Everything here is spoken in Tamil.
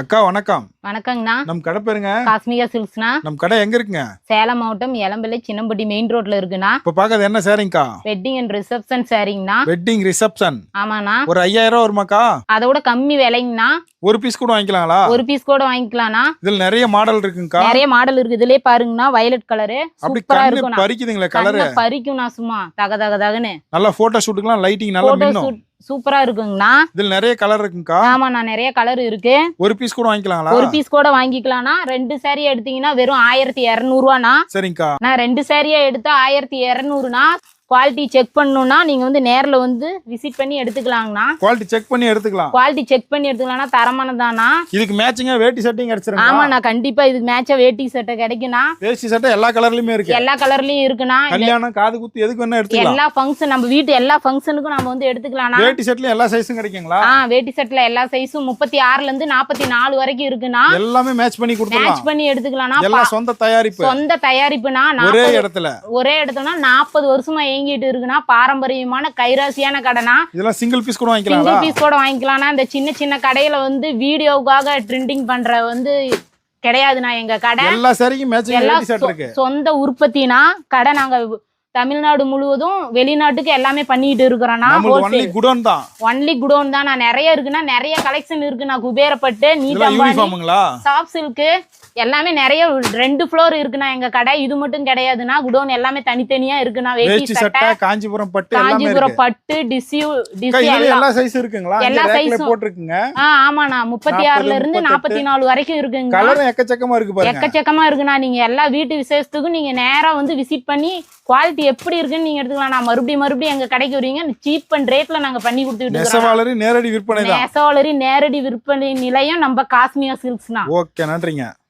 அக்கா வணக்கம். வணக்கங்கண்ணா. நம் கடை பேருங்க? காஸ்மிகா சில்க்ஸ்ண்ணா. நம் கடை எங்க இருக்குங்க? சேலம் மாவட்டம் எலம்பிள்ளை சின்னம்பட்டி மெயின் ரோட்ல இருக்குண்ணா. இப்ப பாக்குறது என்ன சாரிங்கக்கா? வெட்டிங் அண்ட் ரிசப்ஷன் சாரிங்கண்ணா. Wedding reception. ஆமாண்ணா. ஒரு 5000 வருமாக்கா? அதோட கம்மி விலைங்கண்ணா. ஒரு பீஸ் கூட வாங்கிக்கலாங்களா? ஒரு பீஸ் கூட வாங்கிக்கலாம்ண்ணா. இதுல நிறைய மாடல் இருக்குங்கக்கா. நிறைய மாடல் இருக்கு. இதுலயே பாருங்கண்ணா, வயலட் கலரு அப்படி சூப்பரா கண்ணு இருக்கும்ண்ணா. பறிக்குதுங்களே கலர். பறிக்கும்ண்ணா, சும்மா தக தக தகன்னு. நல்லா போட்டோ ஷூட்டுக்குலாம் லைட்டிங் நல்லா போட்டோ மின்னும். ஷூட் சூப்பரா இருக்குங்கண்ணா. இதுல நிறைய கலர் இருக்குங்கக்கா. ஆமாண்ணா, நிறைய கலர் இருக்கு. ஒரு பீஸ் கூட வாங்கிக்கலாங்களா? ஒரு பீஸ் கூட வாங்கிக்கலாம்ண்ணா. 2 சாரி எடுத்தீங்கன்னா வெறும் 1200 ரூபாண்ணா. சரிங்கக்கா. நான் 2 சாரியா எடுத்தா 1200ண்ணா. குவாலிட்டி செக் பண்ணணும்னா நீங்க வந்து நேர்ல வந்து விசிட் பண்ணி எடுத்துக்கலாங்கண்ணா. குவாலிட்டி செக் பண்ணி எடுத்துக்கலாம். குவாலிட்டி செக் பண்ணி எடுத்துக்கலாம்னா தரமானதானா. இதுக்கு மேட்சிங்கா வேட்டி சட்டையும் கிடைச்சிருங்க. ஆமாண்ணா, கண்டிப்பா இதுக்கு மேட்சா வேட்டி சட்டை கிடைக்குண்ணா. வேஷ்டி சட்டை எல்லா கலர்லயுமே இருக்கு. எல்லா கலர்லயும் இருக்குண்ணா. கல்யாணம் காது குத்து எதுக்கு வேணா எடுத்துக்கலாம். எல்லா ஃபங்க்ஷன் நம்ம வீட்டு எல்லா ஃபங்க்ஷனுக்கும் நம்ம வந்து எடுத்துக்கலாம்னா. வேட்டி சட்டையும் எல்லா சைஸும் கிடைக்குங்களா? வேட்டி சட்டைல எல்லா சைஸும் 36ல இருந்து 44 வரைக்கும் இருக்குண்ணா. எல்லாமே மேட்ச் பண்ணி கொடுத்துடலாம். மேட்ச் பண்ணி எடுத்துக்கலாம்னா. எல்லாம் சொந்த தயாரிப்பு. சொந்த தயாரிப்புனா. ஒரே இடத்துல 40 வருஷமா இயங்கிட்டு இருக்குண்ணா. பாரம்பரியமான கைராசியான கடைனா. இதெல்லாம் சிங்கிள் பீஸ் கூட வாங்கிக்கலாம். சிங்கிள் பீஸ் கூட வாங்கிக்கலாம்னா. இந்த சின்ன சின்ன கடையில வந்து வீடியோவுக்காக ட்ரெண்டிங் பண்ற வந்து கிடையாதுண்ணா எங்க கடை. எல்லா சாரிக்கும் மேட்சிங் வேட்டி சட்டை இருக்கு. சொந்த உற்பத்தினா கடை. நாங்க தமிழ்நாடு முழுவதும் வெளிநாட்டுக்கு எல்லாமே பண்ணிட்டு இருக்கிறோம்னா. ஒன்லி குடோன் தான். ஒன்லி குடோன் தான். நிறைய இருக்குன்னா, நிறைய கலெக்ஷன் இருக்குண்ணா. குபேரப்பட்டு, யூனிஃபார்முங்களா, சாஃப்ட் சில்க்கு எல்லாமே நிறைய 2 ஃப்ளோர் இருக்குண்ணா எங்க கடை. இது மட்டும் கிடையாதுண்ணா, குடோன் எல்லாமே தனித்தனியா இருக்குண்ணா. வேட்டி சட்டை, காஞ்சிபுரம் பட்டு, காஞ்சிபுரம் பட்டு, டிஷ்யூ எல்லா சைஸ் இருக்குங்களா? எல்லா சைஸும் போட்டுருக்குங்க. ஆமாண்ணா, 36ல இருந்து 44 வரைக்கும் இருக்குங்க. கலர் எக்கச்சக்கமா இருக்கு பாருங்க. எக்கச்சக்கமா இருக்குண்ணா. நீங்க எல்லா வீட்டு விசேஷத்துக்கும் நீங்க நேரா வந்து விசிட் பண்ணி குவாலிட்டி எப்படி இருக்குன்னு நீங்க எடுத்துக்கலாம். நான் மறுபடியும் எங்க கடைக்கு வரீங்க. சீப் அண்ட் ரேட்ல நாங்க பண்ணி கொடுத்துட்டு நெசவாளரி நேரடி விற்பனை தான். நெசவாளரி நேரடி விற்பனை நிலையம் நம்ம காஸ்மிகா சில்க்ஸ்னா. ஓகே, நன்றிங்க.